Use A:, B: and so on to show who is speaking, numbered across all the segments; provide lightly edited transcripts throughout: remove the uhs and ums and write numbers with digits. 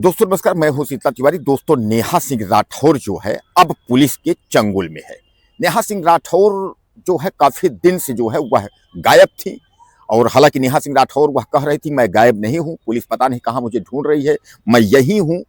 A: दोस्तों नमस्कार, मैं हूं शीतल तिवारी। दोस्तों, नेहा सिंह राठौर जो है अब पुलिस के चंगुल में है। नेहा सिंह राठौर जो है काफी दिन से जो है वह गायब थी। और हालांकि नेहा सिंह राठौर वह कह रही थी मैं गायब नहीं हूं, पुलिस पता नहीं कहां मुझे ढूंढ रही है, मैं यही हूं।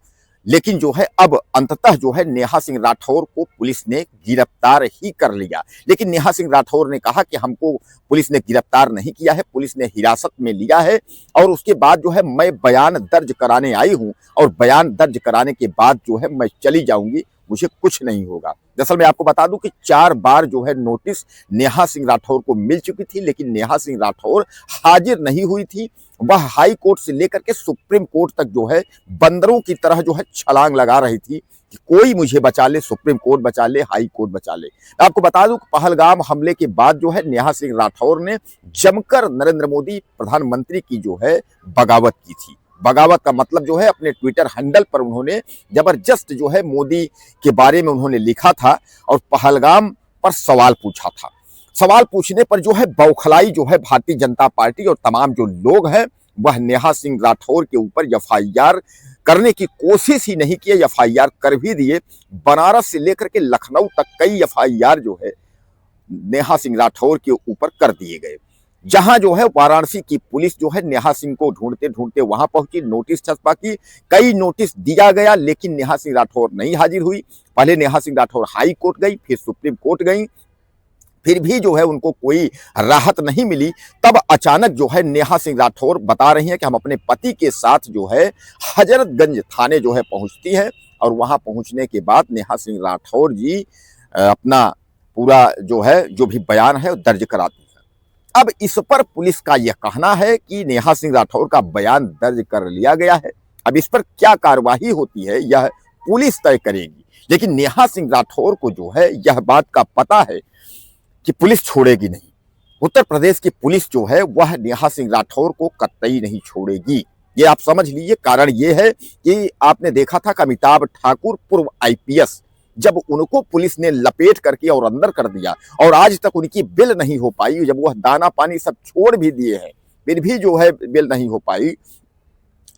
A: लेकिन जो है अब अंततः जो है नेहा सिंह राठौर को पुलिस ने गिरफ्तार ही कर लिया। लेकिन नेहा सिंह राठौर ने कहा कि हमको पुलिस ने गिरफ्तार नहीं किया है, पुलिस ने हिरासत में लिया है। और उसके बाद जो है मैं बयान दर्ज कराने आई हूं और बयान दर्ज कराने के बाद जो है मैं चली जाऊंगी, मुझे कुछ नहीं होगा। दरअसल मैं आपको बता दूं कि 4 बार जो है नोटिस नेहा सिंह राठौर को मिल चुकी थी, लेकिन नेहा सिंह राठौर हाजिर नहीं हुई थी। वह हाई कोर्ट से लेकर के सुप्रीम कोर्ट तक जो है बंदरों की तरह जो है छलांग लगा रही थी कि कोई मुझे बचा ले, सुप्रीम कोर्ट बचा ले, हाई कोर्ट बचा ले। आपको बता दूं कि पहलगाम हमले के बाद जो है नेहा सिंह राठौर ने जमकर नरेंद्र मोदी प्रधानमंत्री की जो है बगावत की थी। बगावत का मतलब जो है अपने ट्विटर हैंडल पर उन्होंने जबरदस्त जो है मोदी के बारे में उन्होंने लिखा था और पहलगाम पर सवाल पूछा था। सवाल पूछने पर जो है बौखलाई जो है भारतीय जनता पार्टी और तमाम जो लोग हैं वह नेहा सिंह राठौर के ऊपर एफआईआर करने की कोशिश ही नहीं की, एफआईआर कर भी दिए। बनारस से लेकर के लखनऊ तक कई एफआईआर जो है नेहा सिंह राठौर के ऊपर कर दिए गए। जहां जो है वाराणसी की पुलिस जो है नेहा सिंह को ढूंढते ढूंढते वहां पहुंची, नोटिस छपा की, कई नोटिस दिया गया, लेकिन नेहा सिंह राठौर नहीं हाजिर हुई। पहले नेहा सिंह राठौर हाई कोर्ट गई, फिर सुप्रीम कोर्ट गई, फिर भी जो है उनको कोई राहत नहीं मिली। तब अचानक जो है नेहा सिंह राठौर बता रही हैं कि हम अपने पति के साथ जो है हजरतगंज थाने जो है पहुंचती हैं और वहां पहुंचने के बाद नेहा सिंह राठौर जी अपना पूरा जो है जो भी बयान है दर्ज कराती है। अब इस पर पुलिस का यह कहना है कि नेहा सिंह राठौर का बयान दर्ज कर लिया गया है। अब इस पर क्या कार्यवाही होती है यह पुलिस तय करेगी। लेकिन नेहा सिंह राठौर को जो है यह बात का पता है कि पुलिस छोड़ेगी नहीं। उत्तर प्रदेश की पुलिस जो है वह नेहा सिंह राठौर को कतई नहीं छोड़ेगी, ये आप समझ लीजिए। कारण ये है कि आपने देखा था कि अमिताभ ठाकुर पूर्व आईपीएस, जब उनको पुलिस ने लपेट करके और अंदर कर दिया और आज तक उनकी बिल नहीं हो पाई, जब वह दाना पानी सब छोड़ भी दिए हैं फिर भी जो है बिल नहीं हो पाई।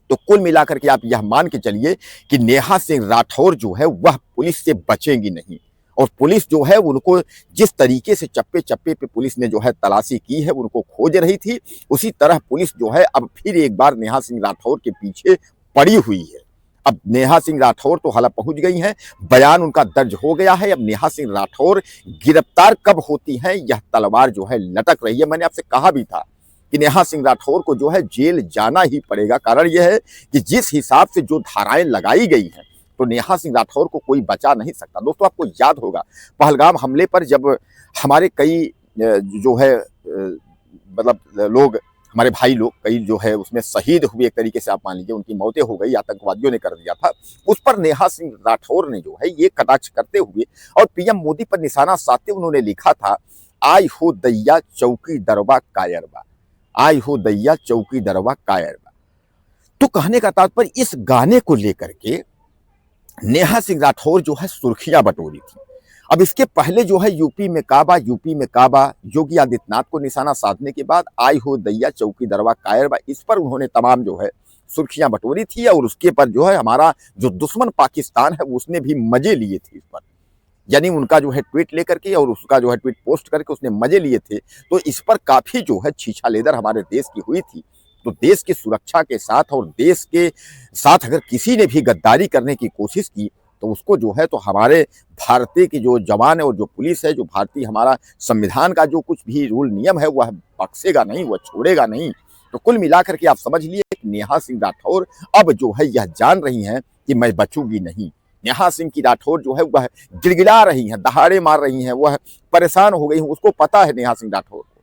A: तो कुल मिलाकर के आप यह मान के चलिए कि नेहा सिंह राठौर जो है वह पुलिस से बचेंगी नहीं। और पुलिस जो है उनको जिस तरीके से चप्पे चप्पे पे पुलिस ने जो है तलाशी की है, उनको खोज रही थी, उसी तरह पुलिस जो है अब फिर एक बार नेहा सिंह राठौर के पीछे पड़ी हुई है। अब नेहा सिंह राठौर तो हालांकि पहुंच गई हैं, बयान उनका दर्ज हो गया है। अब नेहा सिंह राठौर गिरफ्तार कब होती हैं यह तलवार जो है लटक रही है। मैंने आपसे कहा भी था कि नेहा सिंह राठौर को जो है जेल जाना ही पड़ेगा। कारण यह है कि जिस हिसाब से जो धाराएं लगाई गई हैं तो नेहा सिंह राठौर को कोई बचा नहीं सकता। दोस्तों, आपको याद होगा पहलगाम हमले पर जब हमारे कई जो है मतलब लोग, हमारे भाई लोग कई जो है उसमें शहीद हुए, एक तरीके से आप मान लीजिए उनकी मौतें हो गई, आतंकवादियों ने कर दिया था। उस पर नेहा सिंह राठौर ने जो है ये कटाक्ष करते हुए और पीएम मोदी पर निशाना साधते उन्होंने लिखा था, आई हो दैया चौकी दरबा कायरबा, आई हो दैया चौकी दरबा कायरबा। तो कहने का तात्पर्य इस गाने को लेकर के नेहा सिंह राठौर जो है सुर्खियां बटोरी थी। अब इसके पहले जो है यूपी में काबा योगी आदित्यनाथ को निशाना साधने के बाद आई हो दैया चौकी दरबा कायरबा, इस पर उन्होंने तमाम जो है सुर्खियां बटोरी थी। और उसके पर जो है हमारा जो दुश्मन पाकिस्तान है उसने भी मजे लिए थे इस पर, यानी उनका जो है ट्वीट लेकर के और उसका जो है ट्वीट पोस्ट करके उसने मजे लिए थे। तो इस पर काफी जो है छीछा लेदर हमारे देश की हुई थी। तो देश की सुरक्षा के साथ और देश के साथ अगर किसी ने भी गद्दारी करने की कोशिश की तो उसको जो है तो हमारे भारतीय की जो जवान है और जो पुलिस है, जो भारतीय हमारा संविधान का जो कुछ भी रूल नियम है वह बख्शेगा नहीं, वह छोड़ेगा नहीं। तो कुल मिलाकर के आप समझ लिए कि नेहा सिंह राठौर अब जो है यह जान रही हैं कि मैं बचूंगी नहीं। नेहा सिंह की राठौर जो है वह गिड़गिड़ा रही हैं, दहाड़े मार रही हैं, वह परेशान हो गई हैं। उसको पता है नेहा सिंह राठौर को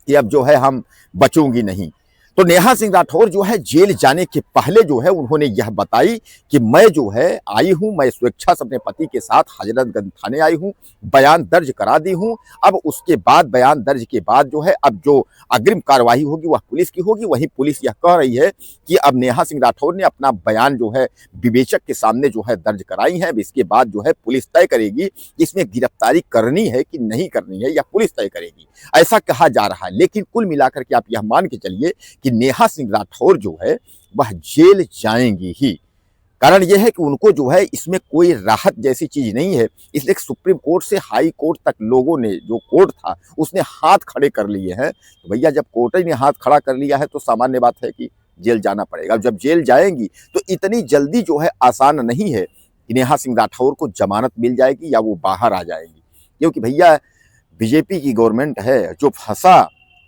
A: कि अब जो है हम बचूंगी नहीं। तो नेहा सिंह राठौर जो है जेल जाने के पहले जो है उन्होंने यह बताई कि मैं जो है आई हूं, मैं स्वेच्छा से अपने पति के साथ हजरतगंज थाने आई हूं, बयान दर्ज करा दी हूं। अब उसके बाद बयान दर्ज के बाद जो है अब जो अग्रिम कार्यवाही होगी वह पुलिस की होगी। वहीं पुलिस यह कह रही है कि अब नेहा सिंह राठौर ने अपना बयान जो है विवेचक के सामने जो है दर्ज कराई है। अब इसके बाद जो है पुलिस तय करेगी कि इसमें गिरफ्तारी करनी है कि नहीं करनी है, या पुलिस तय करेगी, ऐसा कहा जा रहा है। लेकिन कुल मिलाकर के आप यह मान के चलिए कि नेहा सिंह राठौर जो है वह जेल जाएंगी ही। कारण यह है कि उनको जो है इसमें कोई राहत जैसी चीज नहीं है, इसलिए सुप्रीम कोर्ट से हाई कोर्ट तक लोगों ने, जो कोर्ट था उसने हाथ खड़े कर लिए हैं। तो भैया जब कोर्ट ने हाथ खड़ा कर लिया है तो सामान्य बात है कि जेल जाना पड़ेगा। जब जेल जाएंगी तो इतनी जल्दी जो है आसान नहीं है कि नेहा सिंह राठौर को जमानत मिल जाएगी या वो बाहर आ जाएंगी, क्योंकि भैया बीजेपी की गवर्नमेंट है, जो फंसा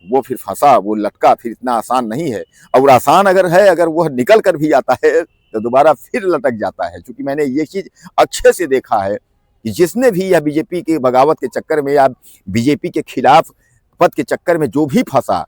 A: वो फिर फंसा, वो लटका फिर इतना आसान नहीं है। और आसान अगर है, अगर वह निकल कर भी आता है तो दोबारा फिर लटक जाता है। क्योंकि मैंने ये चीज अच्छे से देखा है कि जिसने भी या बीजेपी के बगावत के चक्कर में या बीजेपी के खिलाफ पद के चक्कर में जो भी फंसा,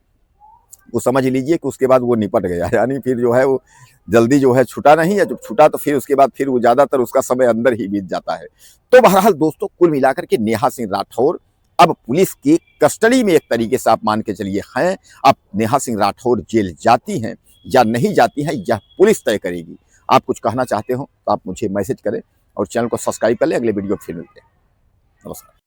A: वो समझ लीजिए कि उसके बाद वो निपट गया, यानी फिर जो है वो जल्दी जो है छुटा नहीं है। जब छुटा तो फिर उसके बाद फिर वो ज्यादातर उसका समय अंदर ही बीत जाता है। तो बहरहाल दोस्तों, कुल मिलाकर के नेहा सिंह राठौर अब पुलिस की कस्टडी में एक तरीके से आप मान के चलिए हैं। अब नेहा सिंह राठौर जेल जाती हैं या नहीं जाती हैं, यह पुलिस तय करेगी। आप कुछ कहना चाहते हो तो आप मुझे मैसेज करें और चैनल को सब्सक्राइब कर लें। अगले वीडियो फिर मिलते हैं। नमस्कार।